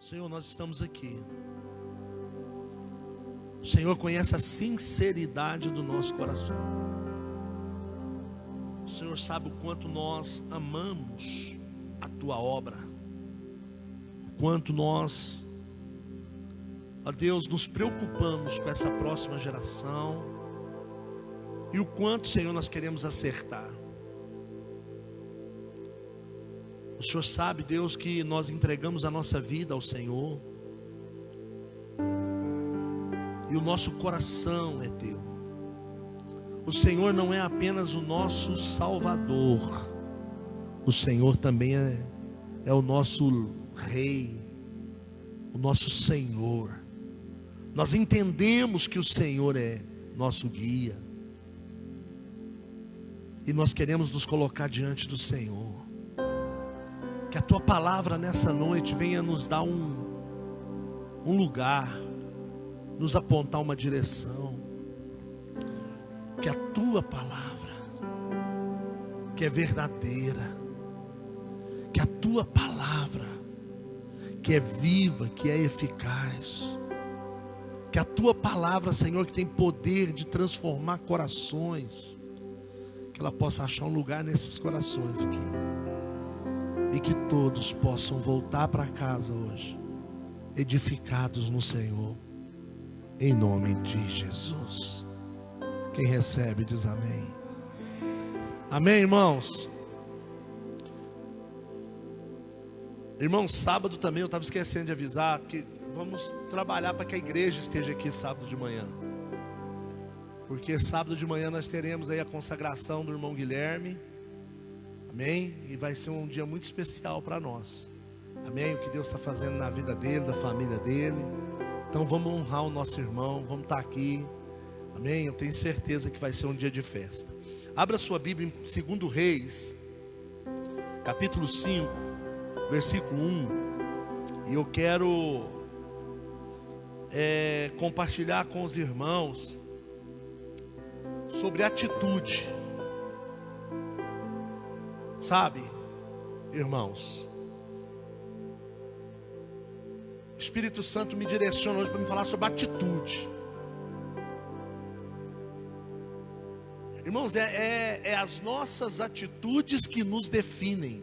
Senhor, nós estamos aqui. O Senhor conhece a sinceridade do nosso coração. O Senhor sabe o quanto nós amamos a Tua obra, o quanto nós, ó Deus, nos preocupamos com essa próxima geração e o quanto, Senhor, nós queremos acertar. O Senhor sabe, Deus, que nós entregamos a nossa vida ao Senhor e o nosso coração é Teu. O Senhor não é apenas o nosso Salvador, o Senhor também é o nosso Rei, o nosso Senhor. Nós entendemos que o Senhor é nosso guia e nós queremos nos colocar diante do Senhor. Que a Tua palavra nessa noite venha nos dar um lugar, nos apontar uma direção. Que a Tua palavra, que é verdadeira, que a Tua palavra, que é viva, que é eficaz, que a Tua palavra, Senhor, que tem poder de transformar corações, que ela possa achar um lugar nesses corações aqui. E que todos possam voltar para casa hoje, edificados no Senhor, em nome de Jesus. Quem recebe diz amém. Amém, irmãos? Irmãos, sábado também eu estava esquecendo de avisar que vamos trabalhar para que a igreja esteja aqui sábado de manhã. Porque sábado de manhã nós teremos aí a consagração do irmão Guilherme. Amém? E vai ser um dia muito especial para nós. Amém? O que Deus está fazendo na vida dele, da família dele. Então vamos honrar o nosso irmão, vamos estar aqui. Amém? Eu tenho certeza que vai ser um dia de festa. Abra sua Bíblia em 2 Reis, capítulo 5, versículo 1. E eu quero compartilhar com os irmãos sobre atitude. Sabe, irmãos, o Espírito Santo me direciona hoje para me falar sobre atitude. Irmãos, é as nossas atitudes que nos definem.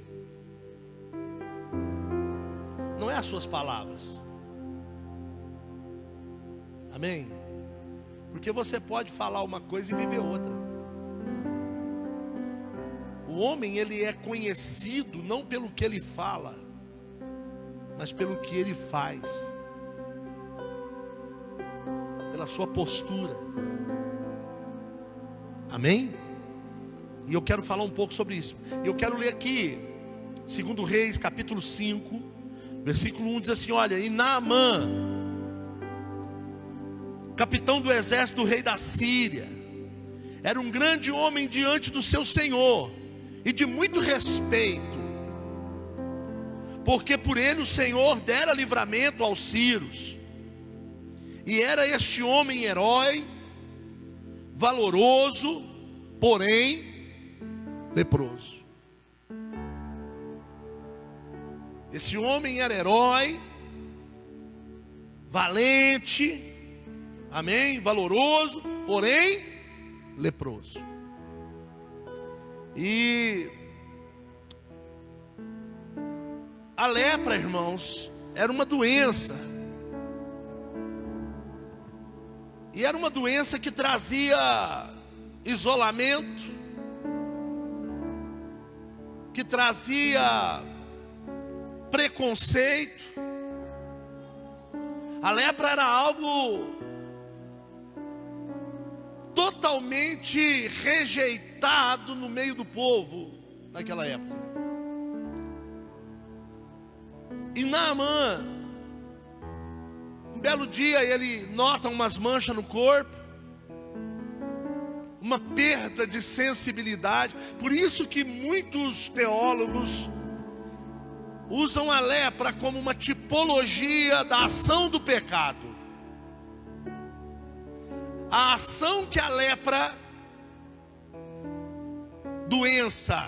Não é as suas palavras. Amém? Porque você pode falar uma coisa e viver outra. O homem, ele é conhecido não pelo que ele fala, mas pelo que ele faz, pela sua postura. Amém? E eu quero falar um pouco sobre isso. E eu quero ler aqui 2 Reis, capítulo 5, versículo 1, diz assim: olha, e Naamã, capitão do exército do rei da Síria, era um grande homem diante do seu senhor e de muito respeito, porque por ele o Senhor dera livramento aos sírios. E era este homem herói, valoroso, porém leproso. Esse homem era herói, valente, amém, valoroso, porém leproso. E a lepra, irmãos, era uma doença. E era uma doença que trazia isolamento, que trazia preconceito. A lepra era algo totalmente rejeitado no meio do povo naquela época. E Naamã, um belo dia, ele nota umas manchas no corpo, uma perda de sensibilidade. Por isso que muitos teólogos usam a lepra como uma tipologia da ação do pecado. A ação que a lepra, doença,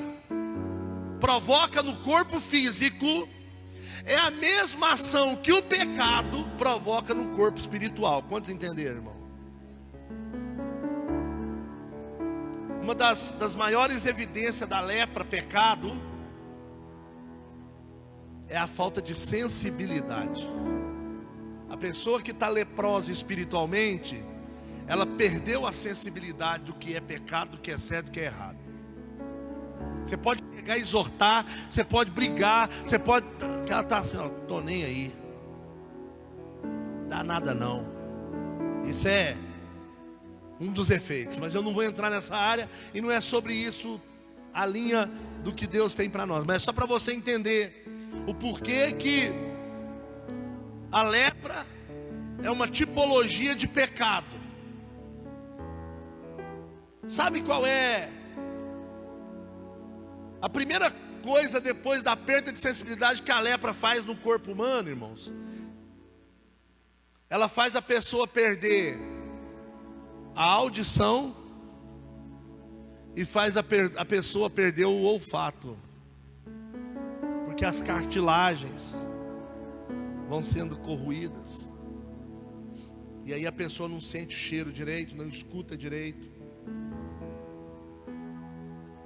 provoca no corpo físico É a mesma ação que o pecado provoca no corpo espiritual. Quantos entenderam, irmão? Uma das maiores evidências da lepra, pecado, é a falta de sensibilidade. A pessoa que está leprosa espiritualmente, ela perdeu a sensibilidade do que é pecado, do que é certo, do que é errado. Você pode pegar e exortar, você pode brigar, você pode... Ela está assim, ó, tô nem aí. Dá nada não. Isso é um dos efeitos, mas eu não vou entrar nessa área, e não é sobre isso a linha do que Deus tem para nós, mas é só para você entender o porquê que a lepra é uma tipologia de pecado. Sabe qual é a primeira coisa depois da perda de sensibilidade que a lepra faz no corpo humano, irmãos? Ela faz a pessoa perder a audição e faz a pessoa perder o olfato, porque as cartilagens vão sendo corroídas, e aí a pessoa não sente o cheiro direito, não escuta direito.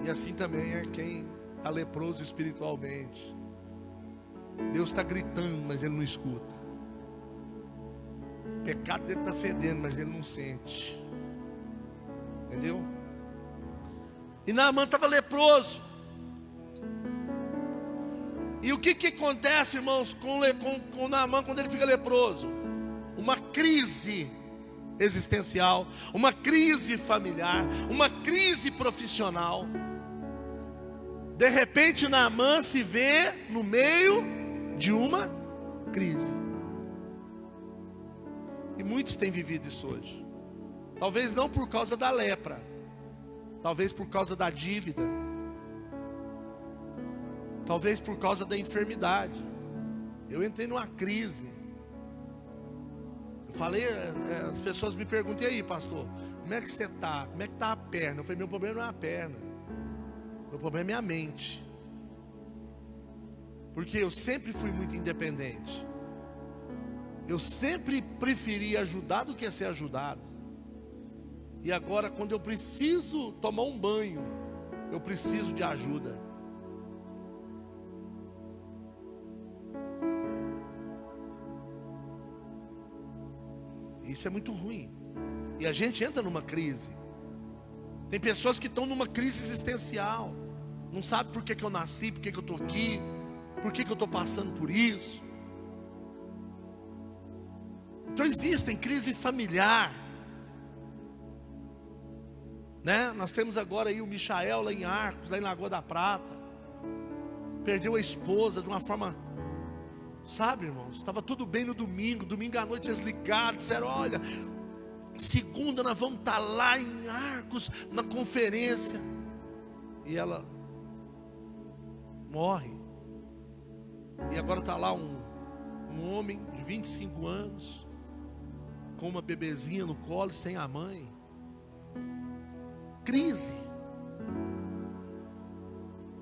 E assim também é quem está leproso espiritualmente. Deus está gritando, mas ele não escuta. O pecado dele está fedendo, mas ele não sente. Entendeu? E Naamã estava leproso. E o que acontece, irmãos, com Naamã quando ele fica leproso? Uma crise existencial, uma crise familiar, uma crise profissional. De repente Naamã se vê no meio de uma crise. E muitos têm vivido isso hoje. Talvez não por causa da lepra, talvez por causa da dívida, talvez por causa da enfermidade. Eu entrei numa crise. Eu falei, as pessoas me perguntam: e aí, pastor, como é que você está? Como é que está a perna? Eu falei: meu problema não é a perna, meu problema é a mente. Porque eu sempre fui muito independente. Eu sempre preferi ajudar do que ser ajudado. E agora, quando eu preciso tomar um banho, eu preciso de ajuda. Isso é muito ruim. E a gente entra numa crise. Tem pessoas que estão numa crise existencial. Não sabe por que eu nasci, por que eu estou aqui, por que eu estou passando por isso. Então existem crise familiar, né? Nós temos agora aí o Michael lá em Arcos, lá em Lagoa da Prata. Perdeu a esposa de uma forma, sabe, irmãos? Estava tudo bem no domingo. Domingo à noite eles ligaram, disseram: olha, segunda nós vamos estar lá em Arcos na conferência. E ela morre. E agora está lá um homem de 25 anos, com uma bebezinha no colo, sem a mãe. Crise.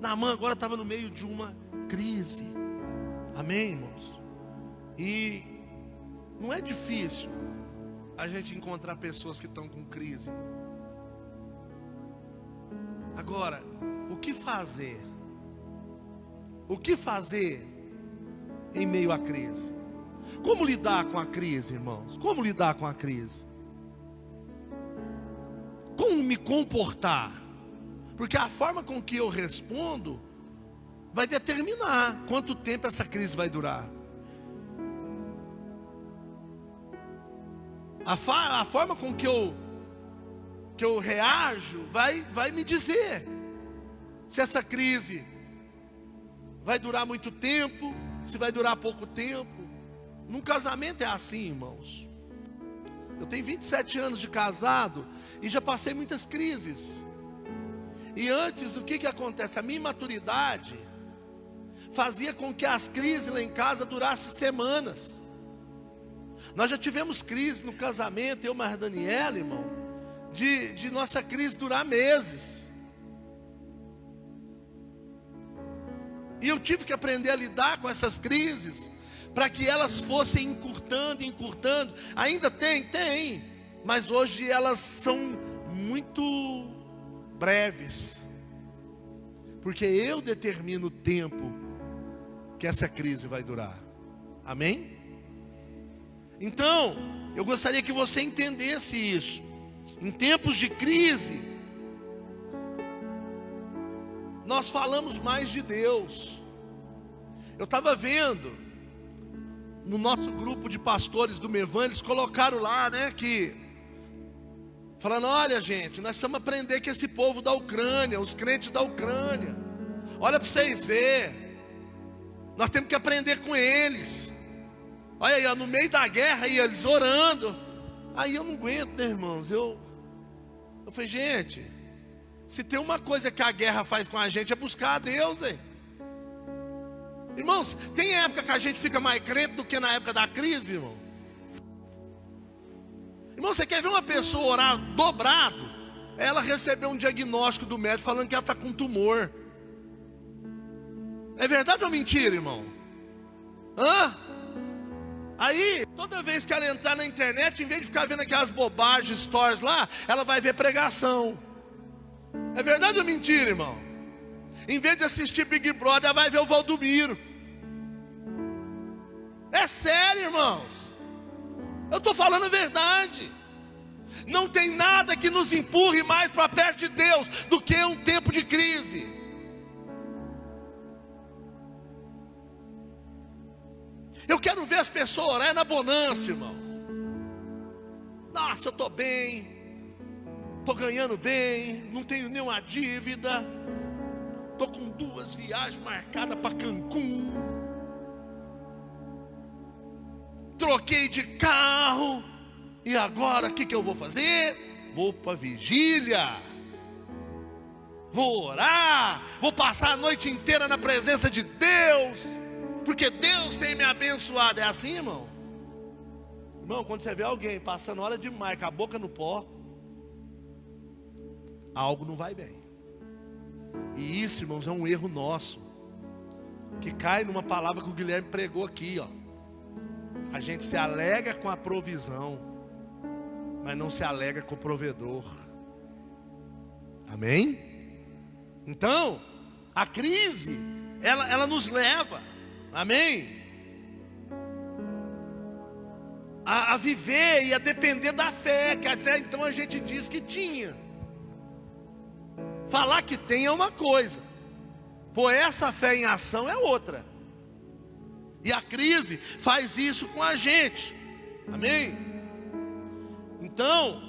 Naamã agora estava no meio de uma crise. Amém, irmãos? E não é difícil a gente encontrar pessoas que estão com crise. Agora, o que fazer? O que fazer em meio à crise? Como lidar com a crise, irmãos? Como lidar com a crise? Como me comportar? Porque a forma com que eu respondo vai determinar quanto tempo essa crise vai durar. A forma com que eu reajo vai me dizer se essa crise vai durar muito tempo, se vai durar pouco tempo. Num casamento é assim, irmãos. Eu tenho 27 anos de casado e já passei muitas crises. E antes, o que acontece? A minha imaturidade fazia com que as crises lá em casa durassem semanas. Nós já tivemos crise no casamento, eu e a Daniela, irmão, de nossa crise durar meses. E eu tive que aprender a lidar com essas crises, para que elas fossem encurtando, encurtando. Ainda tem, mas hoje elas são muito breves, porque eu determino o tempo que essa crise vai durar. Amém? Então, eu gostaria que você entendesse isso. Em tempos de crise, nós falamos mais de Deus. Eu estava vendo no nosso grupo de pastores do Mevan, eles colocaram lá, né, que falando: olha gente, nós precisamos aprender com esse povo da Ucrânia, os crentes da Ucrânia. Olha para vocês verem, nós temos que aprender com eles. Olha aí, ó, no meio da guerra, aí, eles orando. Aí eu não aguento, né, irmãos? Eu falei: gente, se tem uma coisa que a guerra faz com a gente, é buscar a Deus, hein? Irmãos, tem época que a gente fica mais crente do que na época da crise, irmão. Irmão, você quer ver uma pessoa orar dobrado? Ela recebeu um diagnóstico do médico falando que ela está com tumor. É verdade ou mentira, irmão? Aí, toda vez que ela entrar na internet, em vez de ficar vendo aquelas bobagens, stories lá, ela vai ver pregação. É verdade ou mentira, irmão? Em vez de assistir Big Brother, ela vai ver o Valdomiro. É sério, irmãos. Eu estou falando a verdade. Não tem nada que nos empurre mais para perto de Deus do que um tempo de crise. Eu quero ver as pessoas orar na bonança, irmão. Nossa, eu estou bem, estou ganhando bem, não tenho nenhuma dívida, estou com 2 viagens marcadas para Cancún, troquei de carro, e agora o que eu vou fazer? Vou para a vigília, vou orar, vou passar a noite inteira na presença de Deus, porque Deus tem me abençoado. É assim, irmão? Irmão, quando você vê alguém passando hora demais com a boca no pó, algo não vai bem. E isso, irmãos, é um erro nosso, que cai numa palavra que o Guilherme pregou aqui, ó. A gente se alegra com a provisão, mas não se alegra com o provedor. Amém? Então, a crise, ela nos leva, amém, a viver e a depender da fé, que até então a gente diz que tinha. Falar que tem é uma coisa, pôr essa fé em ação é outra. E a crise faz isso com a gente. Amém? Então,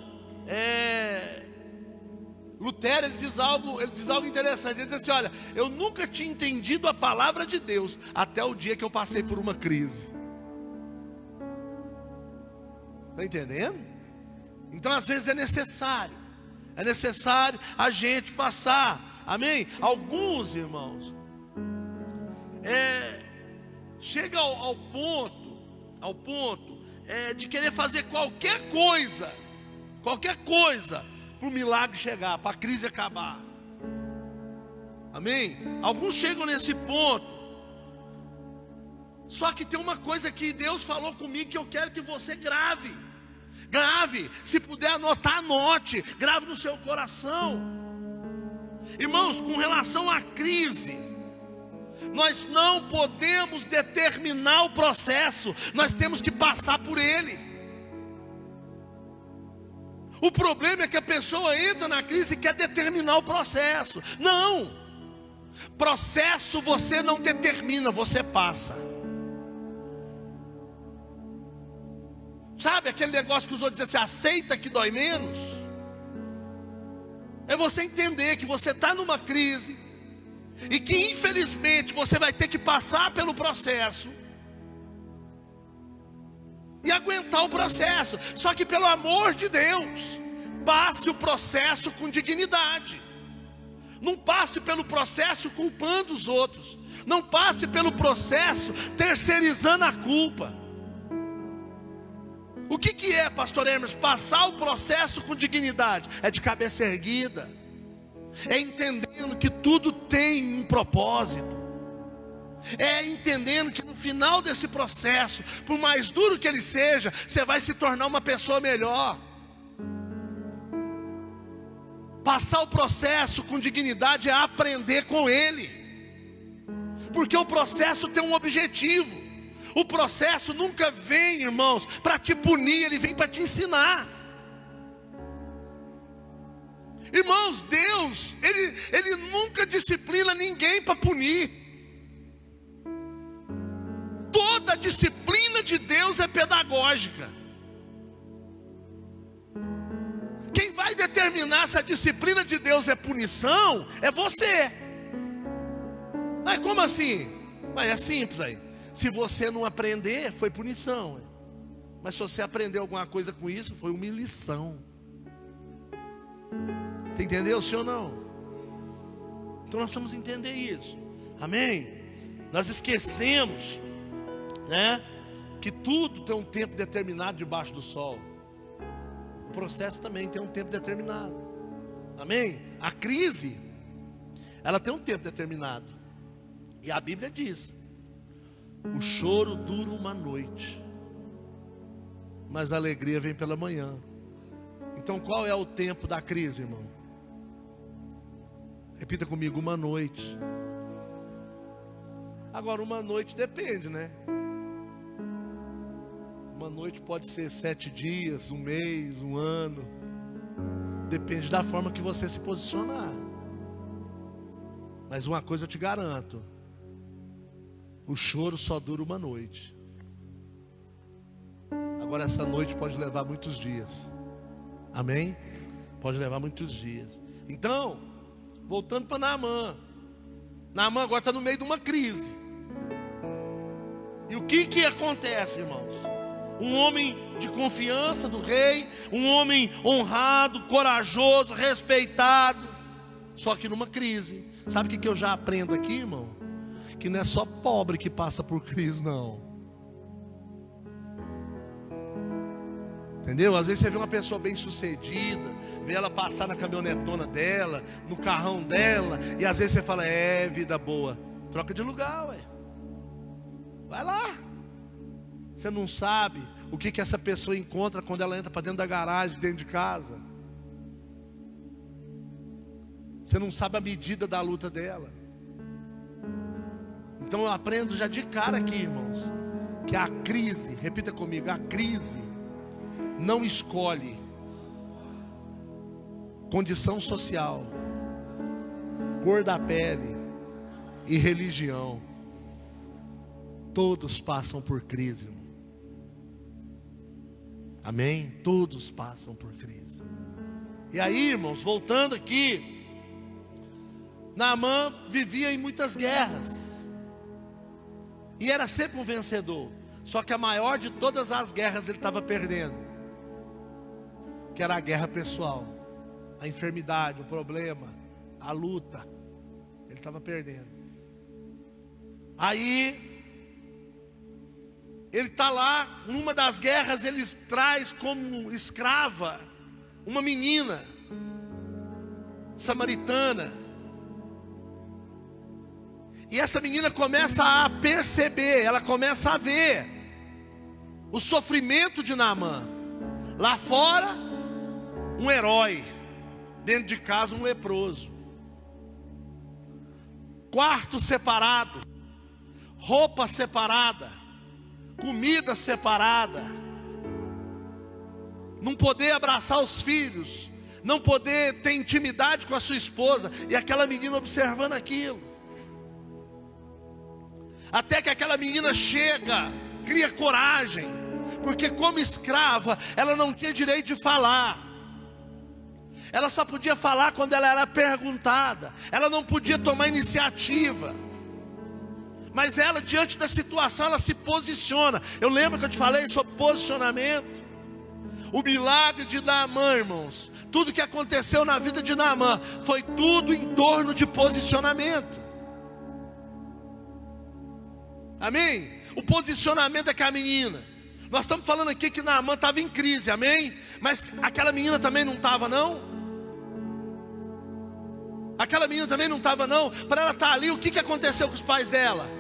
Lutero, ele diz algo interessante. Ele diz assim: olha, eu nunca tinha entendido a palavra de Deus até o dia que eu passei por uma crise. Está entendendo? Então às vezes é necessário a gente passar. Amém? Alguns irmãos chega ao ponto de querer fazer qualquer coisa para o milagre chegar, para a crise acabar. Amém? Alguns chegam nesse ponto. Só que tem uma coisa que Deus falou comigo, que eu quero que você grave. Se puder anotar, anote. Grave no seu coração. Irmãos, com relação à crise, nós não podemos determinar o processo, nós temos que passar por ele. O problema é que a pessoa entra na crise e quer determinar o processo. Não, processo você não determina, você passa. Sabe aquele negócio que os outros dizem assim: aceita que dói menos? É você entender que você está numa crise e que infelizmente você vai ter que passar pelo processo e aguentar o processo. Só que, pelo amor de Deus, passe o processo com dignidade. Não passe pelo processo culpando os outros. Não passe pelo processo terceirizando a culpa. O que é, pastor Hermes, passar o processo com dignidade? É de cabeça erguida, é entendendo que tudo tem um propósito. É entendendo que no final desse processo, por mais duro que ele seja, você vai se tornar uma pessoa melhor. Passar o processo com dignidade é aprender com ele. Porque o processo tem um objetivo. O processo nunca vem, irmãos, para te punir, ele vem para te ensinar. Irmãos, Deus, ele nunca disciplina ninguém para punir. Toda a disciplina de Deus é pedagógica. Quem vai determinar se a disciplina de Deus é punição, é você. Mas como assim? Mas é simples aí. Se você não aprender, foi punição. Mas se você aprendeu alguma coisa com isso, foi uma lição. Você entendeu, sim ou não? Então nós precisamos entender isso. Amém? Nós esquecemos, né, que tudo tem um tempo determinado debaixo do sol. O processo também tem um tempo determinado. Amém? A crise, ela tem um tempo determinado. E a Bíblia diz: o choro dura uma noite, mas a alegria vem pela manhã. Então qual é o tempo da crise, irmão? Repita comigo: uma noite. Agora, uma noite depende, né? Uma noite pode ser 7 dias, um mês, um ano. Depende da forma que você se posicionar. Mas uma coisa eu te garanto: o choro só dura uma noite. Agora essa noite pode levar muitos dias. Amém? Pode levar muitos dias. Então, voltando para Naamã. Naamã agora está no meio de uma crise. E o que acontece, irmãos? Um homem de confiança do rei, um homem honrado, corajoso, respeitado, só que numa crise. Sabe o que eu já aprendo aqui, irmão? Que não é só pobre que passa por crise, não. Entendeu? Às vezes você vê uma pessoa bem sucedida, vê ela passar na caminhonetona dela, no carrão dela, e às vezes você fala: é vida boa. Troca de lugar, ué. Vai lá. Você não sabe o que essa pessoa encontra quando ela entra para dentro da garagem, dentro de casa. Você não sabe a medida da luta dela. Então eu aprendo já de cara aqui, irmãos, que a crise, repita comigo, a crise não escolhe condição social, cor da pele e religião. Todos passam por crise, irmão. Amém? Todos passam por crise. E aí, irmãos, voltando aqui, Naamã vivia em muitas guerras e era sempre um vencedor. Só que a maior de todas as guerras ele estava perdendo, que era a guerra pessoal, a enfermidade, o problema, a luta. Ele estava perdendo. Aí ele está lá, numa das guerras, ele traz como escrava uma menina samaritana. E essa menina começa a perceber, ela começa a ver o sofrimento de Naamã. Lá fora, um herói, dentro de casa, um leproso. Quarto separado, roupa separada, comida separada, não poder abraçar os filhos, não poder ter intimidade com a sua esposa, e aquela menina observando aquilo, até que aquela menina chega, cria coragem, porque como escrava, ela não tinha direito de falar, ela só podia falar quando ela era perguntada, ela não podia tomar iniciativa. Mas ela, diante da situação, ela se posiciona. Eu lembro que eu te falei sobre posicionamento. O milagre de Naamã, irmãos, tudo que aconteceu na vida de Naamã foi tudo em torno de posicionamento. Amém? O posicionamento é que a menina, nós estamos falando aqui que Naamã estava em crise, amém? Mas aquela menina também não estava, não? Aquela menina também não estava, não? Para ela estar ali, o que aconteceu com os pais dela?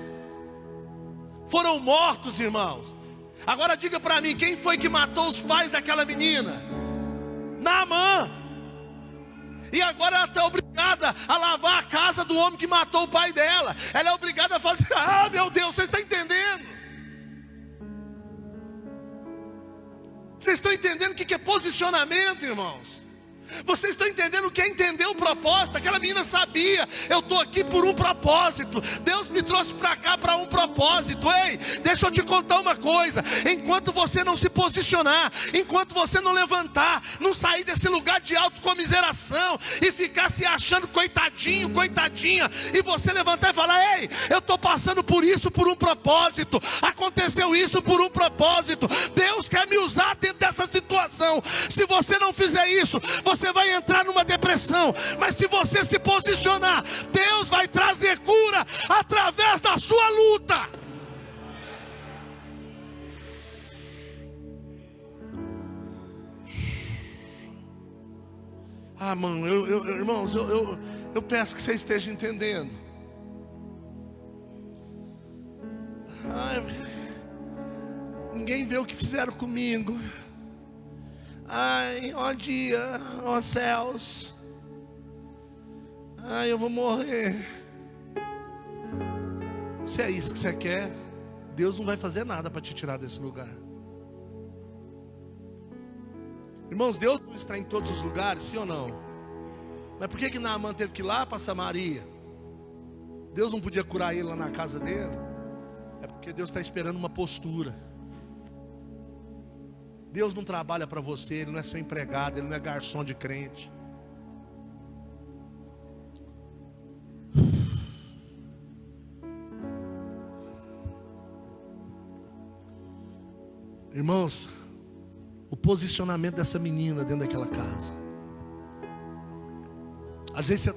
foram mortos, irmãos. Agora diga para mim, quem foi que matou os pais daquela menina? Naamã. E agora ela está obrigada a lavar a casa do homem que matou o pai dela. Ela é obrigada a fazer, meu Deus, vocês estão entendendo? Vocês estão entendendo o que é posicionamento, irmãos? Vocês estão entendendo o que é entender o propósito? Aquela menina sabia, eu estou aqui por um propósito. Deus me trouxe para cá para um propósito. Ei, deixa eu te contar uma coisa. Enquanto você não se posicionar, enquanto você não levantar, não sair desse lugar de autocomiseração e ficar se achando coitadinho, coitadinha, e você levantar e falar, ei, eu estou passando por isso por um propósito, aconteceu isso por um propósito, Deus quer me usar dentro dessa situação. Se você não fizer isso, você vai entrar numa depressão. Mas se você se posicionar, Deus vai trazer cura através da sua luta. Mano, irmãos, eu peço que você esteja entendendo. Ninguém vê o que fizeram comigo. Ó dia, ó céus. Eu vou morrer. Se é isso que você quer, Deus não vai fazer nada para te tirar desse lugar. Irmãos, Deus não está em todos os lugares, sim ou não? Mas por que Naamã teve que ir lá para Samaria? Deus não podia curar ele lá na casa dele? É porque Deus está esperando uma postura. Deus não trabalha para você, Ele não é seu empregado, Ele não é garçom de crente. Irmãos, o posicionamento dessa menina dentro daquela casa. Às vezes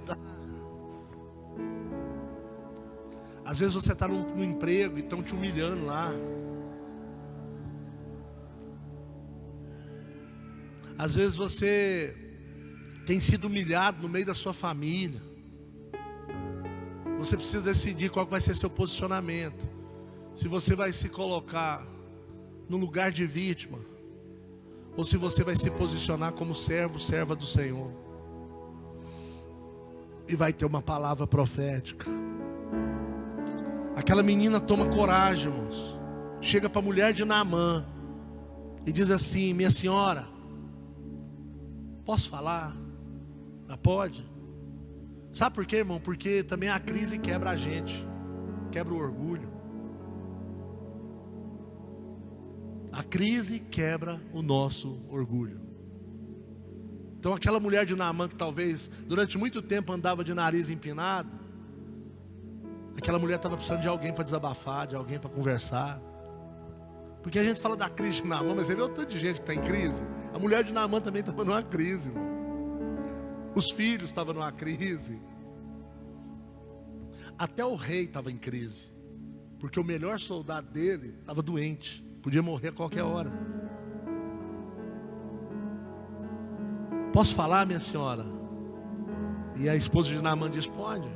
você está no emprego e estão te humilhando lá. Às vezes você tem sido humilhado no meio da sua família. Você precisa decidir qual vai ser seu posicionamento. Se você vai se colocar no lugar de vítima, ou se você vai se posicionar como servo, serva do Senhor. E vai ter uma palavra profética. Aquela menina toma coragem, irmãos. Chega para a mulher de Naamã e diz assim, minha senhora, posso falar? Pode. Sabe por quê, irmão? Porque também a crise quebra a gente. Quebra o orgulho. A crise quebra o nosso orgulho. Então aquela mulher de Naamã que talvez durante muito tempo andava de nariz empinado, aquela mulher estava precisando de alguém para desabafar, de alguém para conversar. Porque a gente fala da crise de Naamã, mas você vê o tanto de gente que está em crise. A mulher de Naamã também estava numa crise, irmão. Os filhos estavam numa crise. Até o rei estava em crise. Porque o melhor soldado dele estava doente. Podia morrer a qualquer hora. Posso falar, minha senhora? E a esposa de Naamã diz, pode.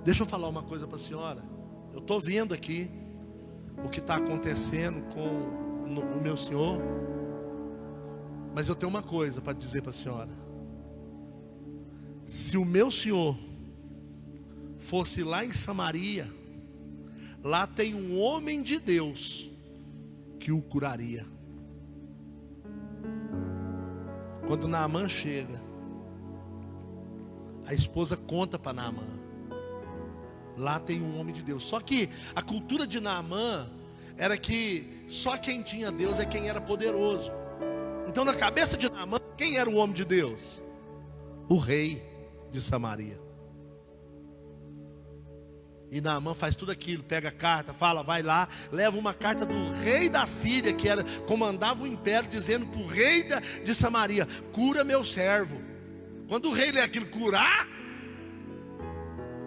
Deixa eu falar uma coisa para a senhora. Eu estou vendo aqui o que está acontecendo com o meu senhor. Mas eu tenho uma coisa para dizer para a senhora. Se o meu senhor fosse lá em Samaria, lá tem um homem de Deus que o curaria. Quando Naamã chega, a esposa conta para Naamã, lá tem um homem de Deus. Só que a cultura de Naamã era que só quem tinha Deus é quem era poderoso. Então na cabeça de Naamã, quem era o homem de Deus? O rei de Samaria. E Naamã faz tudo aquilo, pega a carta, fala, vai lá, leva uma carta do rei da Síria, que comandava o império, dizendo para o rei de Samaria, cura meu servo. Quando o rei lê aquilo, curar?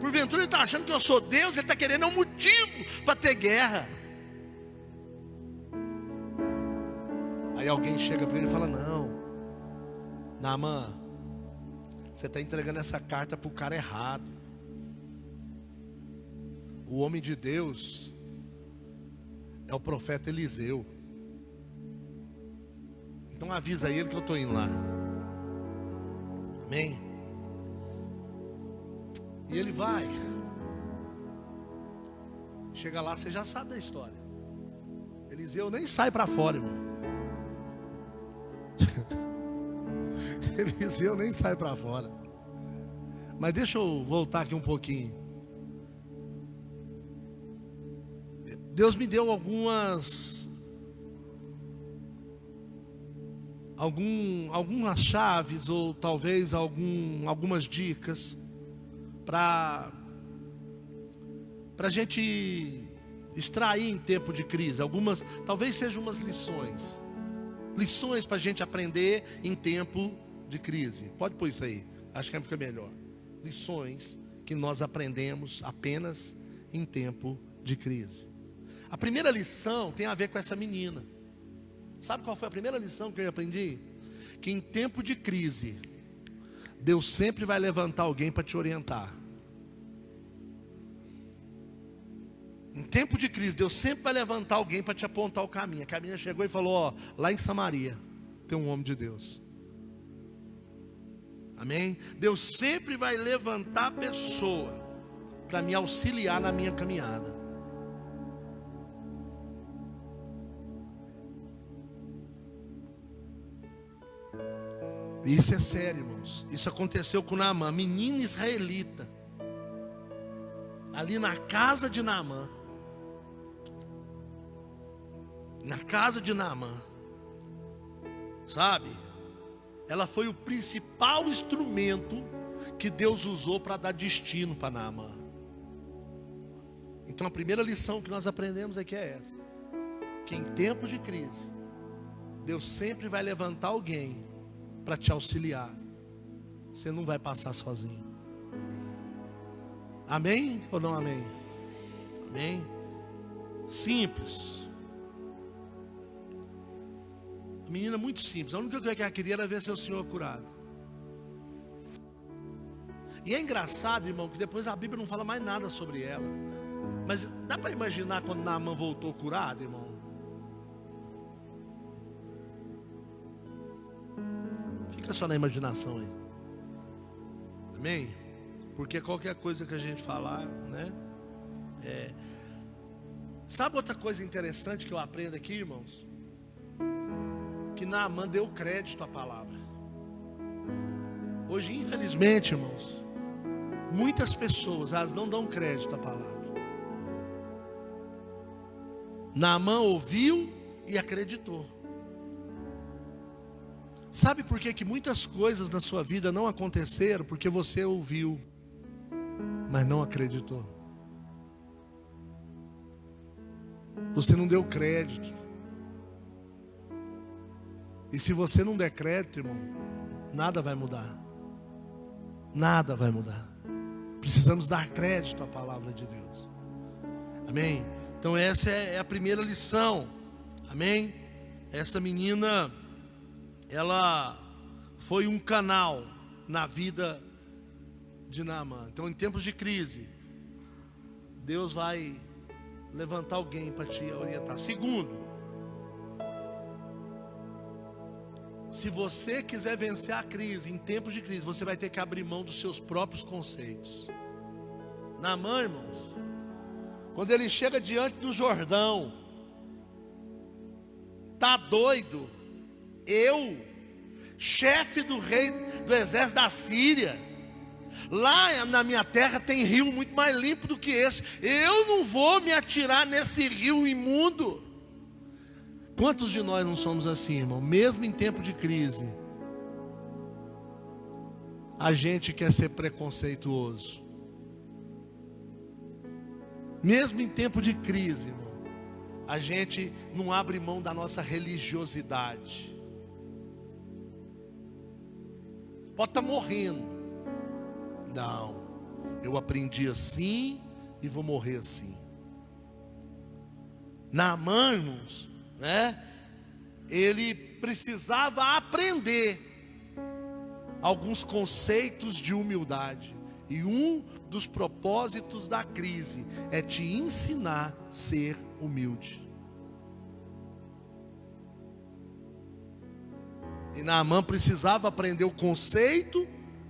Porventura ele está achando que eu sou Deus, ele está querendo um motivo para ter guerra. Aí alguém chega para ele e fala, não, Naamã, você está entregando essa carta para o cara errado. O homem de Deus É o profeta Eliseu. Então avisa ele que eu estou indo lá. Amém? E ele vai. Chega lá, você já sabe da história. Eliseu nem sai para fora, irmão. Eliseu nem sai para fora. Mas deixa eu voltar aqui um pouquinho. Deus me deu algumas chaves, ou talvez algumas dicas para a gente extrair em tempo de crise. Talvez sejam umas lições para a gente aprender em tempo de crise. Pode pôr isso aí, acho que fica melhor. Lições que nós aprendemos apenas em tempo de crise. A primeira lição tem a ver com essa menina. Sabe qual foi a primeira lição que eu aprendi? Que em tempo de crise, Deus sempre vai levantar alguém para te orientar. Em tempo de crise, Deus sempre vai levantar alguém para te apontar o caminho. A menina chegou e falou: ó, lá em Samaria tem um homem de Deus. Amém? Deus sempre vai levantar a pessoa para me auxiliar na minha caminhada. Isso é sério, irmãos. Isso aconteceu com Naamã, menina israelita, ali na casa de Naamã. Na casa de Naamã, sabe? Ela foi o principal instrumento que Deus usou para dar destino para Naamã. Então a primeira lição que nós aprendemos aqui é essa: que em tempos de crise, Deus sempre vai levantar alguém para te auxiliar. Você não vai passar sozinho. Amém ou não amém? Amém? Simples. A menina muito simples. A única coisa que ela queria era ver seu senhor curado. E é engraçado, irmão, que depois a Bíblia não fala mais nada sobre ela. Mas dá para imaginar quando Naamã voltou curado, irmão? Fica só na imaginação aí. Amém? Porque qualquer coisa que a gente falar, né? Sabe outra coisa interessante que eu aprendo aqui, irmãos? Que Naamã deu crédito à palavra. Hoje, infelizmente, irmãos, muitas pessoas, elas não dão crédito à palavra. Naamã ouviu e acreditou. Sabe por que muitas coisas na sua vida não aconteceram? Porque você ouviu, mas não acreditou. Você não deu crédito. E se você não der crédito, irmão, nada vai mudar. Nada vai mudar. Precisamos dar crédito à palavra de Deus. Amém? Então essa é a primeira lição. Amém? Essa menina, ela foi um canal na vida de Naamã. Então em tempos de crise, Deus vai levantar alguém para te orientar. Segundo, se você quiser vencer a crise, em tempos de crise, você vai ter que abrir mão dos seus próprios conceitos. Naamã, irmãos, quando ele chega diante do Jordão, tá doido? Eu, chefe do rei do exército da Síria, lá na minha terra tem rio muito mais limpo do que esse. Eu não vou me atirar nesse rio imundo. Quantos de nós não somos assim, irmão? Mesmo em tempo de crise, a gente quer ser preconceituoso. Mesmo em tempo de crise, irmão, a gente não abre mão da nossa religiosidade. Pode estar morrendo. Não, eu aprendi assim e vou morrer assim. Naamã, irmãos, né? Ele precisava aprender alguns conceitos de humildade. E um dos propósitos da crise é te ensinar a ser humilde. E Naamã precisava aprender o conceito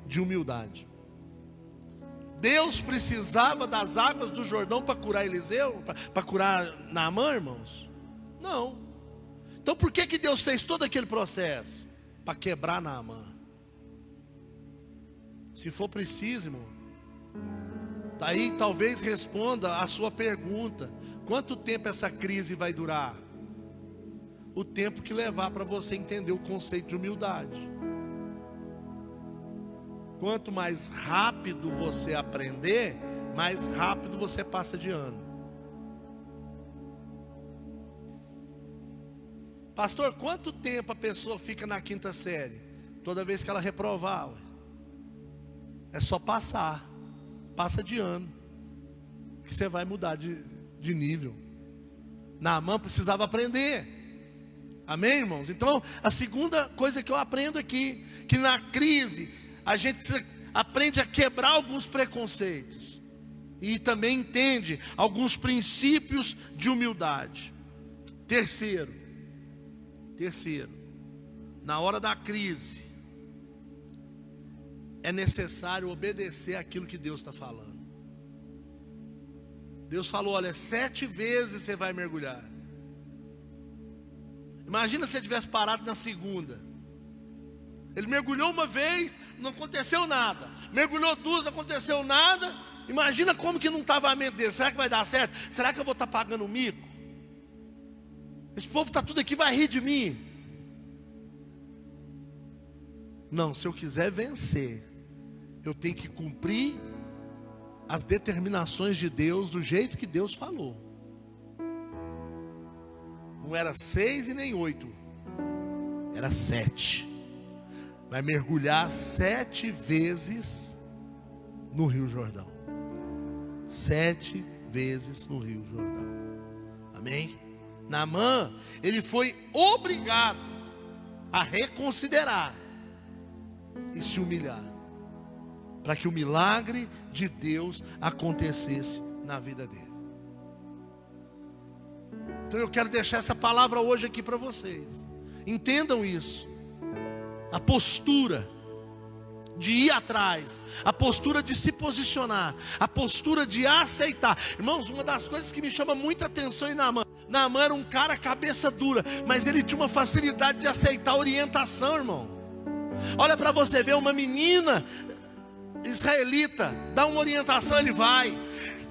de humildade. Deus precisava das águas do Jordão para curar Eliseu, para curar Naamã, irmãos? Não. Então por que Deus fez todo aquele processo? Para quebrar Naamã. Se for preciso, irmão, daí talvez responda a sua pergunta: quanto tempo essa crise vai durar? O tempo que levar para você entender o conceito de humildade. Quanto mais rápido você aprender, mais rápido você passa de ano. Pastor, quanto tempo a pessoa fica na quinta série? Toda vez que ela reprovar, é só passar. Passa de ano, que você vai mudar de nível. Naamã precisava aprender. Amém, irmãos? Então, a segunda coisa que eu aprendo aqui, que na crise a gente aprende a quebrar alguns preconceitos e também entende alguns princípios de humildade. Terceiro, na hora da crise, é necessário obedecer aquilo que Deus está falando. Deus falou: olha, 7 vezes você vai mergulhar. Imagina se ele tivesse parado na segunda. Ele mergulhou uma vez, não aconteceu nada. Mergulhou 2, não aconteceu nada. Imagina como que não estava a mente dele. Será que vai dar certo? Será que eu vou estar pagando mico? Esse povo está tudo aqui, vai rir de mim. Não, se eu quiser vencer, eu tenho que cumprir as determinações de Deus do jeito que Deus falou. Não era 6 e nem 8, era 7. Vai mergulhar 7 vezes no Rio Jordão. 7 vezes no Rio Jordão. Amém? Naamã, ele foi obrigado a reconsiderar e se humilhar, para que o milagre de Deus acontecesse na vida dele. Então eu quero deixar essa palavra hoje aqui para vocês. Entendam isso. A postura de ir atrás, a postura de se posicionar, a postura de aceitar. Irmãos, uma das coisas que me chama muita atenção em Naamã, Naamã era um cara cabeça dura, mas ele tinha uma facilidade de aceitar orientação, irmão. Olha para você ver, uma menina israelita dá uma orientação, ele vai.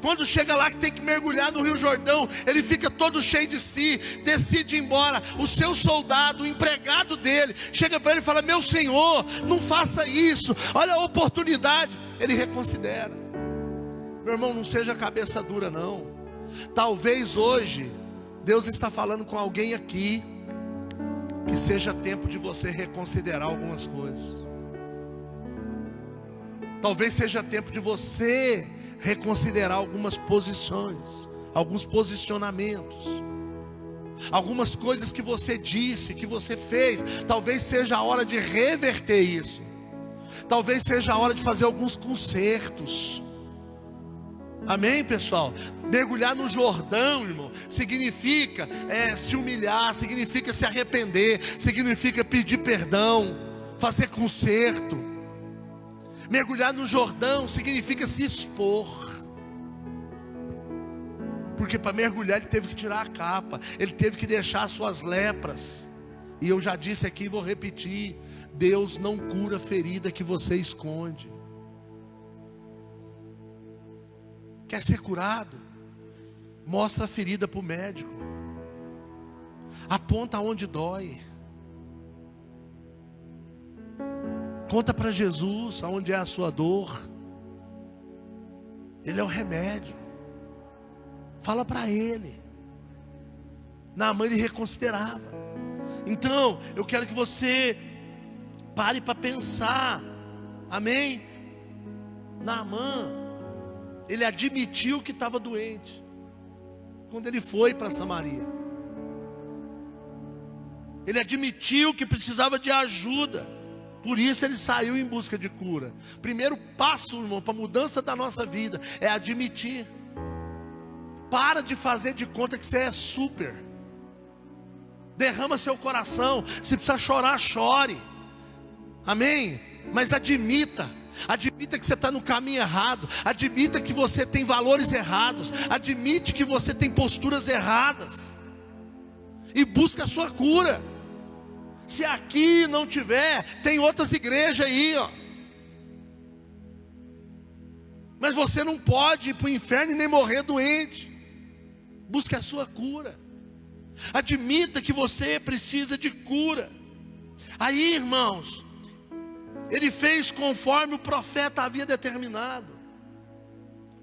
Quando chega lá que tem que mergulhar no Rio Jordão, ele fica todo cheio de si, decide ir embora. O seu soldado, o empregado dele, chega para ele e fala: meu senhor, não faça isso, olha a oportunidade. Ele reconsidera. Meu irmão, não seja cabeça dura não. Talvez hoje Deus está falando com alguém aqui, que seja tempo de você reconsiderar algumas coisas. Talvez seja tempo de você reconsiderar algumas posições, alguns posicionamentos, algumas coisas que você disse, que você fez. Talvez seja a hora de reverter isso. Talvez seja a hora de fazer alguns consertos. Amém, pessoal? Mergulhar no Jordão, irmão, significa se humilhar, significa se arrepender, significa pedir perdão, fazer conserto. Mergulhar no Jordão significa se expor. Porque para mergulhar ele teve que tirar a capa, ele teve que deixar as suas lepras. E eu já disse aqui e vou repetir: Deus não cura a ferida que você esconde. Quer ser curado? Mostra a ferida para o médico. Aponta onde dói. Conta para Jesus aonde é a sua dor. Ele é o remédio. Fala para Ele. Naamã, ele reconsiderava. Então, eu quero que você pare para pensar. Amém? Naamã, ele admitiu que estava doente quando ele foi para Samaria. Ele admitiu que precisava de ajuda. Por isso ele saiu em busca de cura. Primeiro passo, irmão, para a mudança da nossa vida é admitir. Para de fazer de conta que você é super. derrama seu coração. Se precisar chorar, chore. Amém? Mas admita que você está no caminho errado. Admita que você tem valores errados. Admite que você tem posturas erradas. E busca a sua cura. Se aqui não tiver, tem outras igrejas aí, ó. Mas você não pode ir para o inferno e nem morrer doente. Busque a sua cura. Admita que você precisa de cura. Aí, irmãos, ele fez conforme o profeta havia determinado.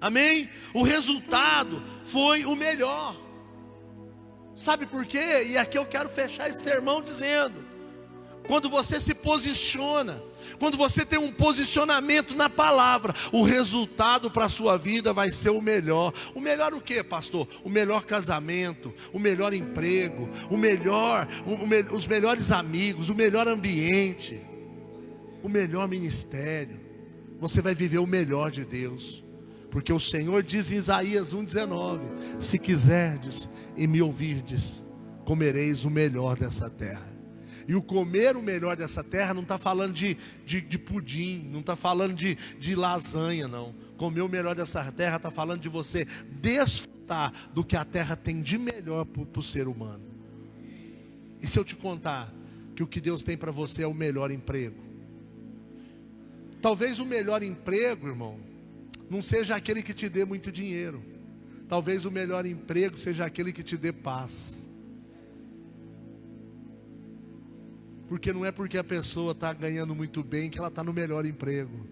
Amém? O resultado foi o melhor. Sabe por quê? E aqui eu quero fechar esse sermão dizendo: quando você se posiciona, quando você tem um posicionamento na palavra, o resultado para a sua vida vai ser o melhor. O melhor o quê, pastor? O melhor casamento, o melhor emprego, os melhores amigos, o melhor ambiente, o melhor ministério. Você vai viver o melhor de Deus. Porque o Senhor diz em Isaías 1,19: se quiserdes e me ouvirdes, comereis o melhor dessa terra. E o comer o melhor dessa terra não está falando de pudim, não está falando de lasanha, não. Comer o melhor dessa terra está falando de você desfrutar do que a terra tem de melhor para o ser humano. E se eu te contar que o que Deus tem para você é o melhor emprego? Talvez o melhor emprego, irmão, não seja aquele que te dê muito dinheiro. Talvez o melhor emprego seja aquele que te dê paz. Porque não é porque a pessoa está ganhando muito bem que ela está no melhor emprego.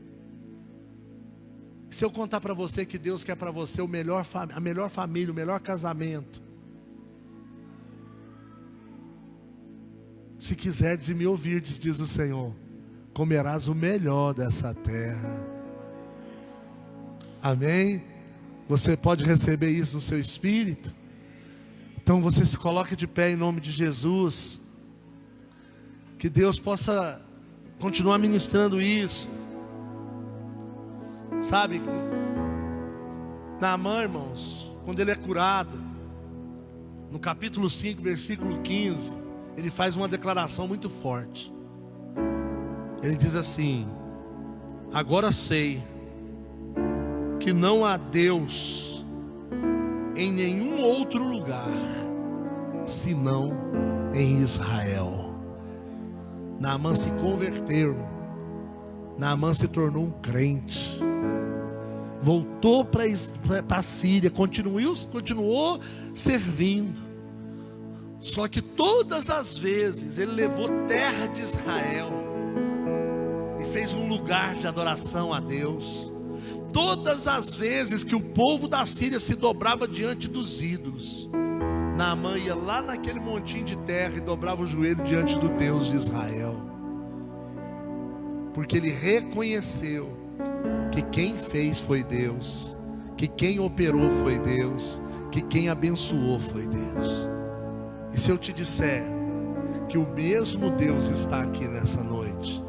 Se eu contar para você que Deus quer para você a melhor família, o melhor casamento. Se quiserdes e me ouvirdes, diz o Senhor, comerás o melhor dessa terra. Amém? Você pode receber isso no seu espírito? Então você se coloque de pé em nome de Jesus. Que Deus possa continuar ministrando isso. Sabe, Naamã, irmãos, quando ele é curado, no capítulo 5, versículo 15, ele faz uma declaração muito forte. Ele diz assim: agora sei que não há Deus em nenhum outro lugar, senão em Israel. Naamã se converteu. Naamã se tornou um crente. Voltou para a Síria. Continuou servindo. Só que todas as vezes ele levou terra de Israel e fez um lugar de adoração a Deus. Todas as vezes que o povo da Síria se dobrava diante dos ídolos, Naamã ia lá naquele montinho de terra e dobrava o joelho diante do Deus de Israel. Porque ele reconheceu que quem fez foi Deus, que quem operou foi Deus, que quem abençoou foi Deus. E se eu te disser que o mesmo Deus está aqui nessa noite?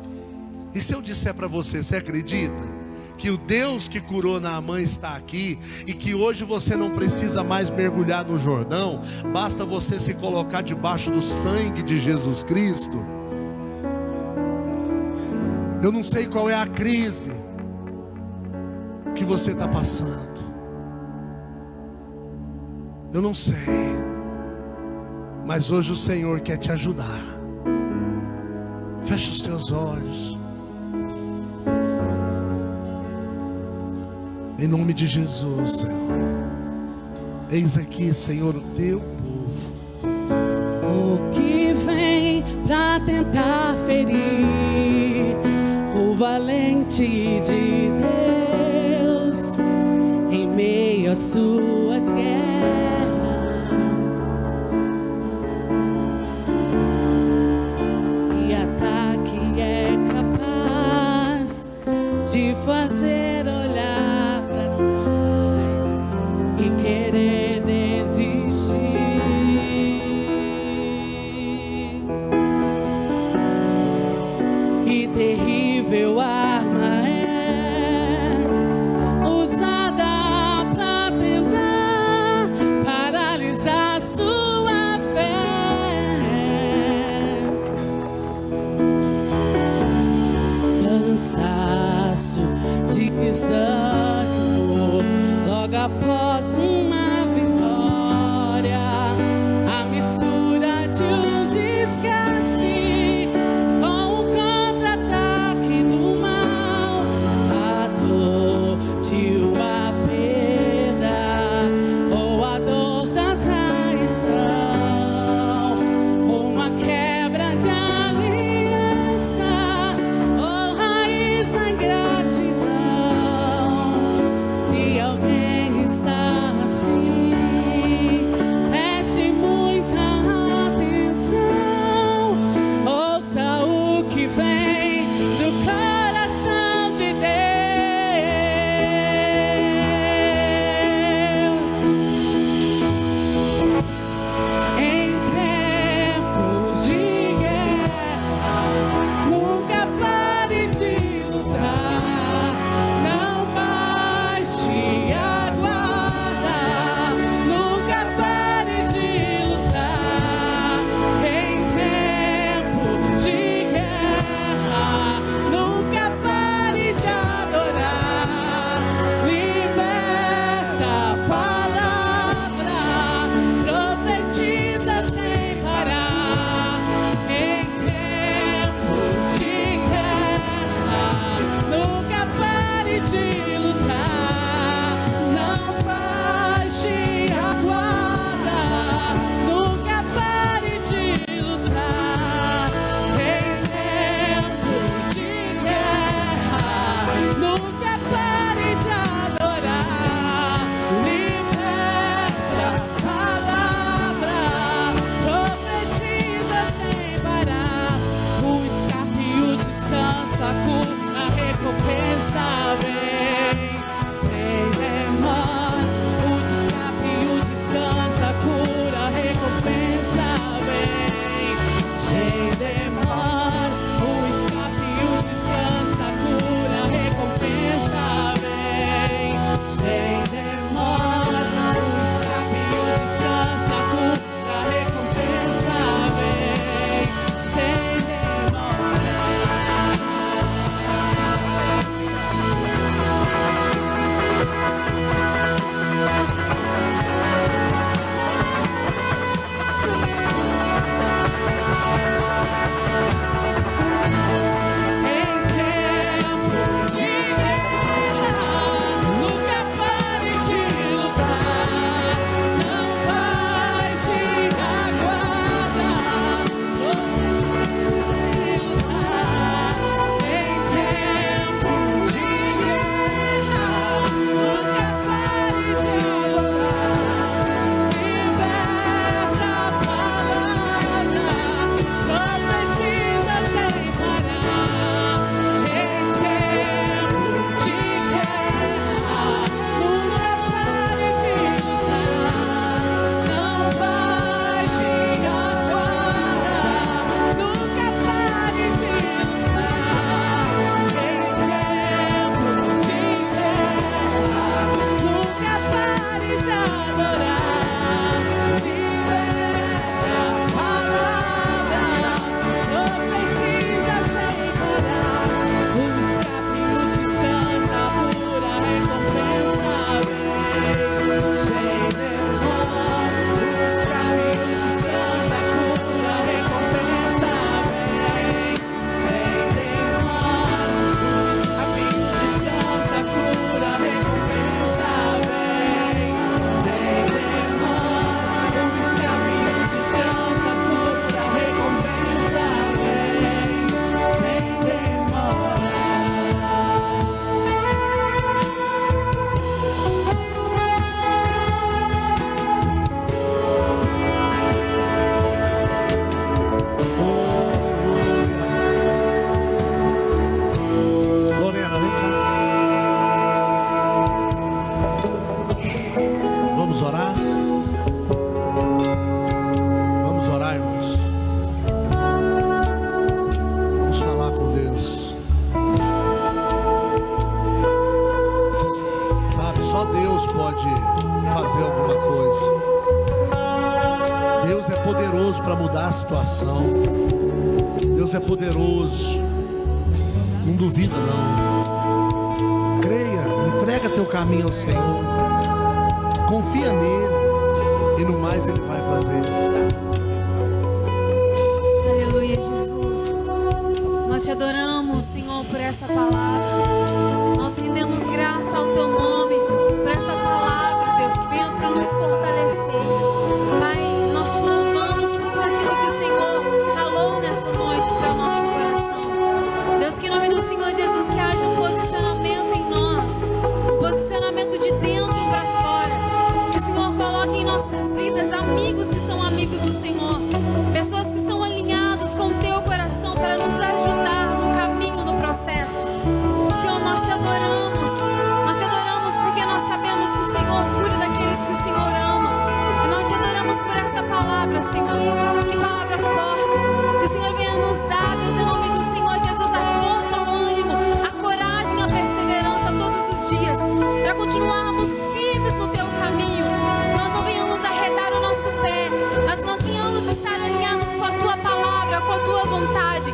E se eu disser para você, você acredita? Que o Deus que curou Naamã está aqui, e que hoje você não precisa mais mergulhar no Jordão, basta você se colocar debaixo do sangue de Jesus Cristo. Eu não sei qual é a crise que você está passando, eu não sei, mas hoje o Senhor quer te ajudar. Feche os teus olhos. Em nome de Jesus, Senhor. Eis aqui, Senhor, o teu povo. O que vem pra tentar ferir o valente de Deus em meio às suas guerras, e ataque é capaz de fazer querer desistir. Que terrível arma é usada pra tentar paralisar sua fé. após uma vitória, a mistura de um desgaste com o contra-ataque do mal, a dor de uma perda ou a dor da traição, uma quebra de aliança ou raiz da ingratidão. Se alguém está assim, preste muita atenção, ouça o que vem do coração de Deus. Em tempos de guerra, nunca pare de lutar, não baixe a guarda, nunca pare de lutar. Em tempo de guerra, nunca pare de adorar, liberta a palavra, profetiza sem parar. Em tempos de guerra, nunca pare de lutar, não baixe a guarda, nunca pare de lutar. Em tempo de guerra, nunca pare de adorar, liberta a palavra, profetiza sem parar. O escape e o descanso, a cura, a recompensa vem sem demora. O escape e o descanso, a cura, a recompensa vem sem demora. O escape e o descanso, a cura, a recompensa vem sem demora. O escape e o descanso, a cura, a recompensa vem sem demora. Em tempo de guerra, nunca pare de lutar, não baixe a guarda, de lutar. Em tempo de guerra, nunca pare de lutar, liberta a palavra, profetiza sem parar. Em tempo de guerra, nunca pare de lutar, não baixe a guarda, nunca pare de lutar. Em tempo de guerra, nunca pare de adorar, liberta a palavra, profetiza sem parar. O escape e o descanso, a pura recompensa vem sem demora. O escape e o descanso, a pura recompensa vem sem demora. O escape e o descanso, a pura recompensa vem sem demora. O escape e o descanso, a pura recompensa vem sem demora. Lorena, vem cá. Vamos orar? Vamos orar, irmãos. Vamos falar com Deus. Sabe, só Deus pode fazer alguma coisa. Deus é poderoso para mudar a situação. Deus é poderoso. Não duvida não. Creia, entrega teu caminho ao Senhor. Confia nele e no mais ele vai fazer. Aleluia, Jesus. Nós te adoramos, Senhor, por essa palavra. Nós rendemos graça ao teu nome por essa palavra, Deus, que venha para nos fortalecer. Pai, nós te louvamos por tudo aquilo que o Senhor falou nessa noite para o nosso coração. Deus, que em nome do Senhor Jesus, que haja um posicionamento em nós, um posicionamento de dentro para fora. Que o Senhor coloque em nossas vidas amigos que são amigos do Senhor, pessoas que são alinhados com o teu coração para nos ajudar no caminho, no processo. Senhor, nós te adoramos porque nós sabemos que o Senhor cuida daqueles que o Senhor ama. E nós te adoramos por essa palavra, Senhor. Que palavra forte. Que o Senhor venha nos dar, Deus, em nome do Senhor Jesus, a força, o ânimo, a coragem, a perseverança todos os dias, para continuarmos firmes no teu caminho. Nós não venhamos arredar o nosso pé, mas nós venhamos estar alinhados com a tua palavra, com a tua vontade.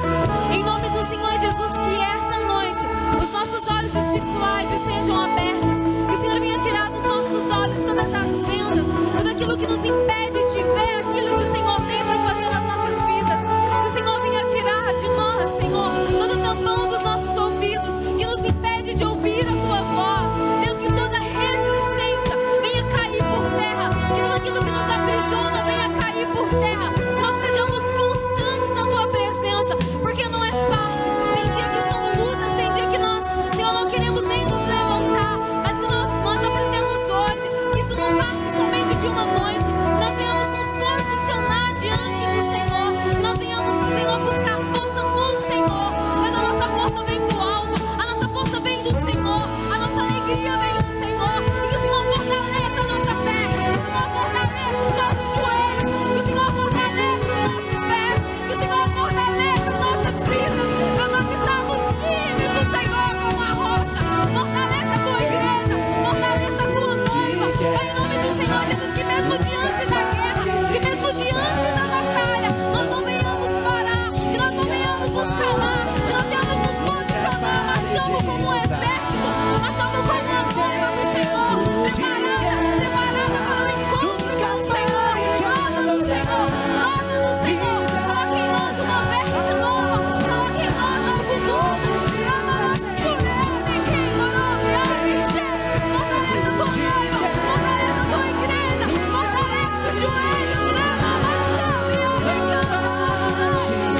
Em nome do Senhor Jesus, que essa noite os nossos olhos espirituais estejam abertos. Que o Senhor venha tirar dos nossos olhos todas as vendas, tudo aquilo que nos impede de ver aquilo que o Senhor tem para fazer nas nossas vidas. Que o Senhor venha tirar de nós, Senhor, todo o tampão dos nossos ouvidos que nos impede de ouvir a tua voz. Deus, que toda resistência venha cair por terra, que tudo aquilo que nos aprisiona venha cair por terra. Que nós sejamos constantes na tua presença, porque não é fácil. Tem dia que são lutas, tem dia que nós, Senhor, não queremos nem nos levantar, mas que nós aprendemos hoje que isso não passa somente de uma noite. Que nós venhamos nos posicionar diante do Senhor, que nós venhamos, Senhor, buscar força no Senhor, mas a nossa força vem do alto, a nossa força vem do Senhor, a nossa alegria vem do Senhor. E que o Senhor fortaleça a nossa fé, que o Senhor fortaleça os nossos joelhos, que o Senhor fortaleça os nossos pés, que o Senhor fortaleça as nossas vidas, para nós estarmos firmes no Senhor como uma rocha. Fortaleça a tua igreja, fortaleça a tua noiva. Pai, em nome do Senhor Jesus, que mesmo diante da guerra, que mesmo diante da batalha, nós não venhamos parar, que nós não venhamos nos calar, que nós venhamos nos posicionar, marchando como um exército, marchando como uma noiva do Senhor, preparada para o encontro com o Senhor. Lava no Senhor, lava no Senhor, coloque em nós uma veste nova, coloque em nós algo novo. Chama a churene, queima o nome, fortalece a tua noiva, fortalece a tua igreja, fortalece os joelhos, leva a chave,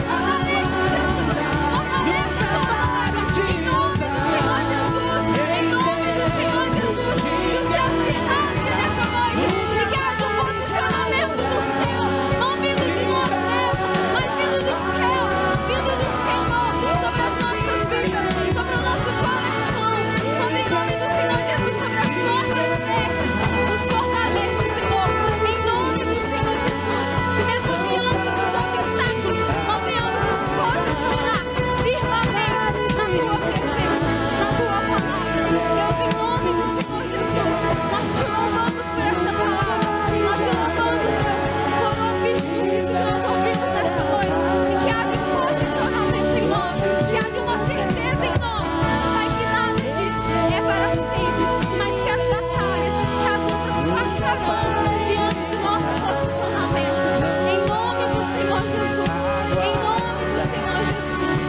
fortalece Jesus, fortalece a tua noiva, em nome do Senhor Jesus, em nome do Senhor Jesus, que o céu se rasgue nessa noite e que haja um posicionamento do céu, não vindo de nós mesmos, mas vindo do céu, vindo do Senhor, sobre as nossas vidas, sobre o nosso coração, sobre em nome do Senhor Jesus, sobre as nossas vestes. Nos fortalece, Senhor, em nome do Senhor Jesus, que mesmo diante dos obstáculos, nós venhamos nos posicionar firmemente na tua presença, na tua palavra. Deus, em nome do Senhor Jesus, nós te louvamos por essa palavra, nós te louvamos, Deus, por ouvirmos isso que nós ouvimos nessa noite, e que haja um posicionamento em nós, que haja uma certeza em nós, Pai, que nada disso é para sempre, mas que as batalhas, que as lutas passarão diante do nosso posicionamento, em nome do Senhor Jesus, em nome do Senhor Jesus.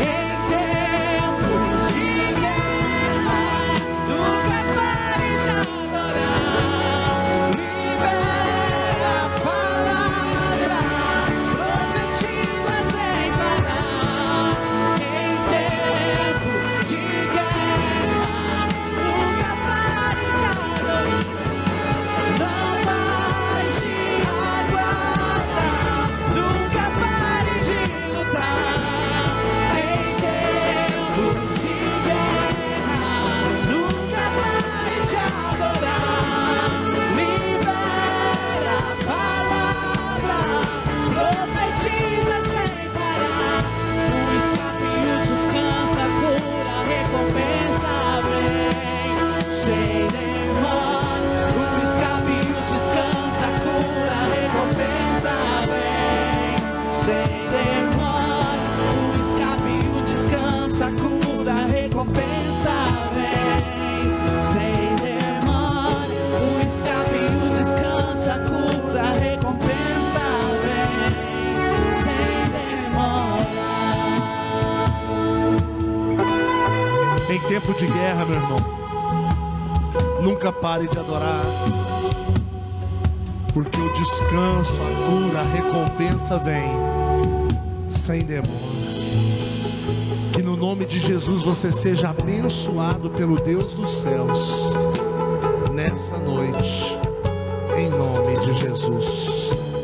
Em tempo de guerra, nunca pare de adorar. Libera a palavra, profetiza sem parar. Em tempo de guerra, nunca pare de adorar. Não pare de aguardar, nunca pare de lutar. Em tempo de guerra, nunca pare de adorar. Libera a palavra, profetiza sem parar. O escape e o descanso, a cura, a recompensa vem sem demora. O escape e o descanso, a cura, a recompensa vem sem demora. O escape e o descanso, a cura, a recompensa vem Em tempo de guerra, meu irmão, nunca pare de adorar, porque o descanso, a cura, a recompensa vem sem demora. Que no nome de Jesus você seja abençoado pelo Deus dos céus nessa noite, em nome de Jesus.